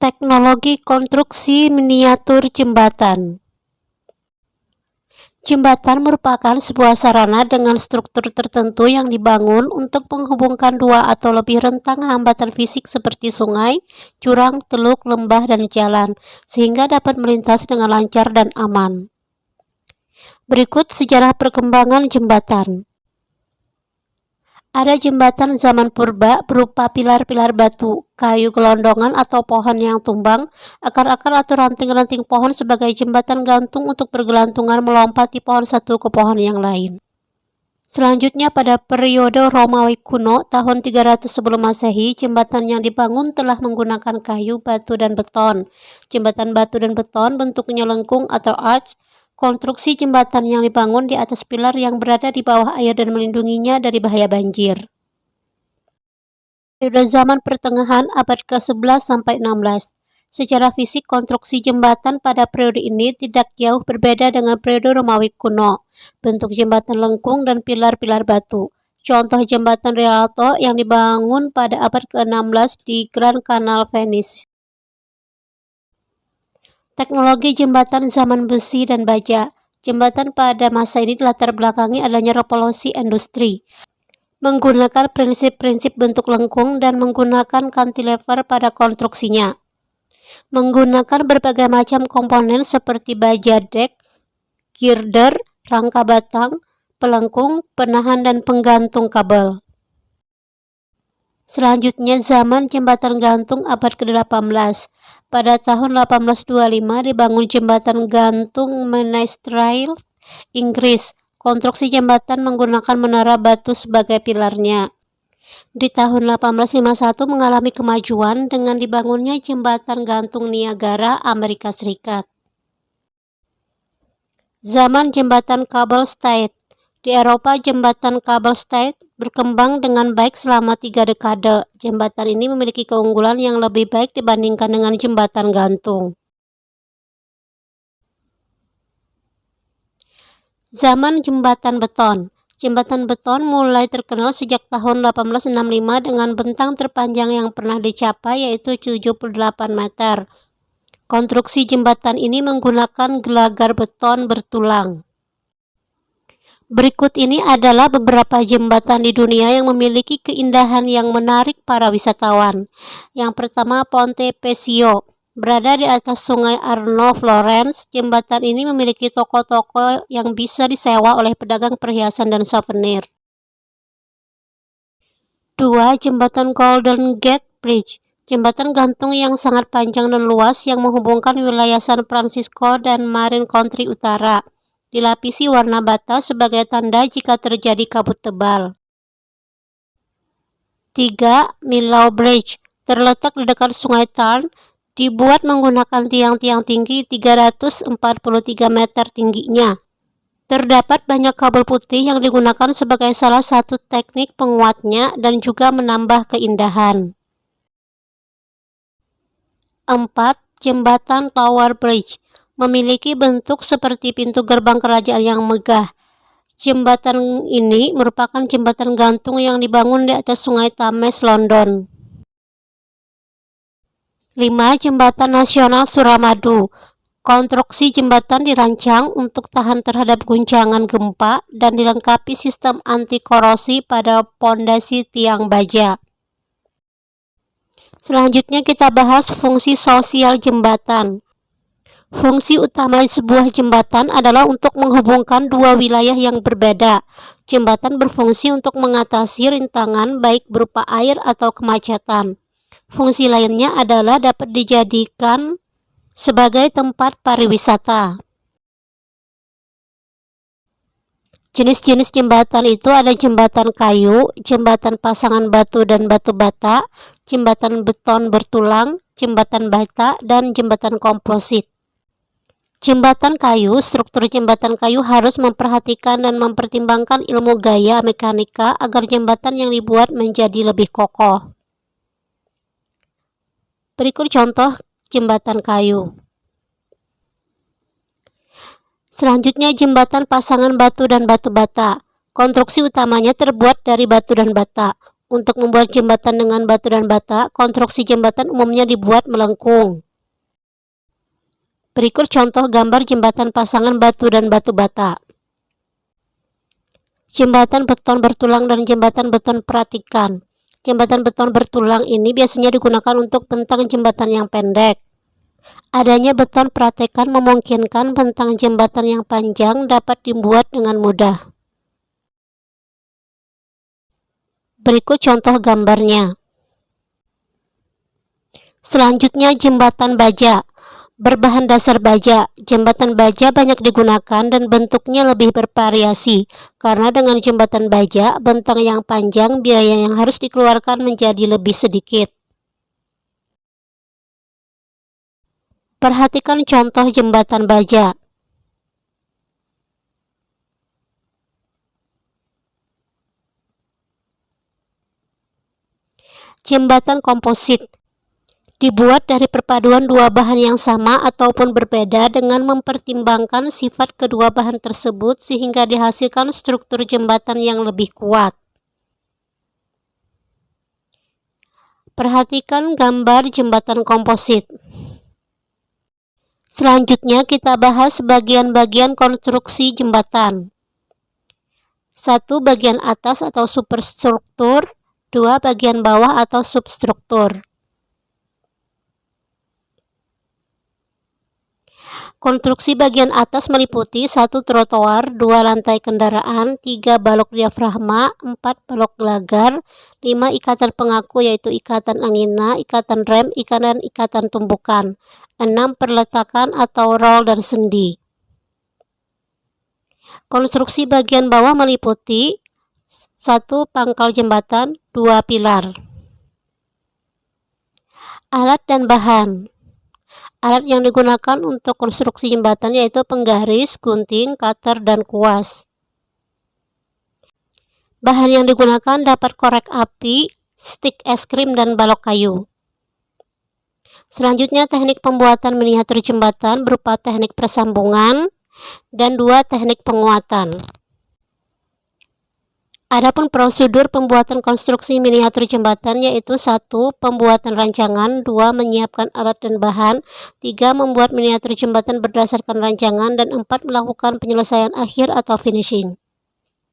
Teknologi konstruksi miniatur jembatan. Jembatan merupakan sebuah sarana dengan struktur tertentu yang dibangun untuk menghubungkan dua atau lebih rentang hambatan fisik seperti sungai, jurang, teluk, lembah, dan jalan, sehingga dapat melintas dengan lancar dan aman. Berikut sejarah perkembangan jembatan. Ada jembatan zaman purba berupa pilar-pilar batu, kayu gelondongan atau pohon yang tumbang, akar-akar atau ranting-ranting pohon sebagai jembatan gantung untuk bergelantungan melompati pohon satu ke pohon yang lain. Selanjutnya pada periode Romawi kuno tahun 300 sebelum Masehi, jembatan yang dibangun telah menggunakan kayu, batu, dan beton. Jembatan batu dan beton bentuknya lengkung atau arch. Konstruksi jembatan yang dibangun di atas pilar yang berada di bawah air dan melindunginya dari bahaya banjir. Periode zaman pertengahan abad ke-11 sampai 16. Secara fisik konstruksi jembatan pada periode ini tidak jauh berbeda dengan periode Romawi kuno. Bentuk jembatan lengkung dan pilar-pilar batu. Contoh jembatan Rialto yang dibangun pada abad ke-16 di Grand Canal Venice. Teknologi jembatan zaman besi dan baja. Jembatan pada masa ini dilatar belakangi adanya revolusi industri. Menggunakan prinsip-prinsip bentuk lengkung dan menggunakan cantilever pada konstruksinya. Menggunakan berbagai macam komponen seperti baja dek, girder, rangka batang, pelengkung, penahan, dan penggantung kabel. Selanjutnya zaman jembatan gantung abad ke-18. Pada tahun 1825 dibangun jembatan gantung Menai-Strail, Inggris. Konstruksi jembatan menggunakan menara batu sebagai pilarnya. Di tahun 1851 mengalami kemajuan dengan dibangunnya jembatan gantung Niagara, Amerika Serikat. Zaman jembatan kabel Stayed. Di Eropa, jembatan kabel Stayed berkembang dengan baik selama 3 dekade. Jembatan ini memiliki keunggulan yang lebih baik dibandingkan dengan jembatan gantung. Zaman jembatan beton. Jembatan beton mulai terkenal sejak tahun 1865 dengan bentang terpanjang yang pernah dicapai yaitu 78 meter. Konstruksi jembatan ini menggunakan gelagar beton bertulang. Berikut ini adalah beberapa jembatan di dunia yang memiliki keindahan yang menarik para wisatawan. Yang pertama, Ponte Vecchio. Berada di atas sungai Arno, Florence, jembatan ini memiliki toko-toko yang bisa disewa oleh pedagang perhiasan dan souvenir. 2. Jembatan Golden Gate Bridge. Jembatan gantung yang sangat panjang dan luas yang menghubungkan wilayah San Francisco dan Marin County Utara. Dilapisi warna bata sebagai tanda jika terjadi kabut tebal. 3. Millau Bridge. Terletak di dekat sungai Tarn. Dibuat menggunakan tiang-tiang tinggi 343 meter tingginya. Terdapat banyak kabel putih yang digunakan sebagai salah satu teknik penguatnya dan juga menambah keindahan. 4. Jembatan Tower Bridge. Memiliki bentuk seperti pintu gerbang kerajaan yang megah. Jembatan ini merupakan jembatan gantung yang dibangun di atas sungai Thames, London. 5. Jembatan Nasional Suramadu. Konstruksi jembatan dirancang untuk tahan terhadap guncangan gempa dan dilengkapi sistem anti korosi pada pondasi tiang baja. Selanjutnya kita bahas fungsi sosial jembatan. Fungsi utama sebuah jembatan adalah untuk menghubungkan dua wilayah yang berbeda. Jembatan berfungsi untuk mengatasi rintangan baik berupa air atau kemacetan. Fungsi lainnya adalah dapat dijadikan sebagai tempat pariwisata. Jenis-jenis jembatan itu ada jembatan kayu, jembatan pasangan batu dan batu bata, jembatan beton bertulang, jembatan bata, dan jembatan komposit. Jembatan kayu, struktur jembatan kayu harus memperhatikan dan mempertimbangkan ilmu gaya mekanika agar jembatan yang dibuat menjadi lebih kokoh. Berikut contoh jembatan kayu. Selanjutnya jembatan pasangan batu dan batu bata. Konstruksi utamanya terbuat dari batu dan bata. Untuk membuat jembatan dengan batu dan bata, konstruksi jembatan umumnya dibuat melengkung. Berikut contoh gambar jembatan pasangan batu dan batu bata. Jembatan beton bertulang dan jembatan beton peratikan. Jembatan beton bertulang ini biasanya digunakan untuk bentang jembatan yang pendek. Adanya beton peratikan memungkinkan bentang jembatan yang panjang dapat dibuat dengan mudah. Berikut contoh gambarnya. Selanjutnya jembatan baja. Berbahan dasar baja, jembatan baja banyak digunakan dan bentuknya lebih bervariasi. Karena dengan jembatan baja, bentang yang panjang, biaya yang harus dikeluarkan menjadi lebih sedikit. Perhatikan contoh jembatan baja. Jembatan komposit dibuat dari perpaduan dua bahan yang sama ataupun berbeda dengan mempertimbangkan sifat kedua bahan tersebut sehingga dihasilkan struktur jembatan yang lebih kuat. Perhatikan gambar jembatan komposit. Selanjutnya kita bahas bagian-bagian konstruksi jembatan. 1. Bagian atas atau superstruktur. 2. Bagian bawah atau substruktur. Konstruksi bagian atas meliputi 1. Trotoar, 2. Lantai kendaraan, 3. Balok diafragma, 4. Balok gelagar, 5. Ikatan pengaku yaitu ikatan angina, ikatan rem, ikatan tumbukan, 6. Perletakan atau rol dan sendi. Konstruksi bagian bawah meliputi 1. Pangkal jembatan, 2. Pilar. Alat dan bahan. Alat yang digunakan untuk konstruksi jembatan yaitu penggaris, gunting, cutter, dan kuas. Bahan yang digunakan dapat korek api, stik es krim, dan balok kayu. Selanjutnya teknik pembuatan miniatur jembatan berupa teknik persambungan dan 2. Teknik penguatan. Adapun prosedur pembuatan konstruksi miniatur jembatan yaitu 1. Pembuatan rancangan, 2. Menyiapkan alat dan bahan, 3. Membuat miniatur jembatan berdasarkan rancangan, dan 4. Melakukan penyelesaian akhir atau finishing.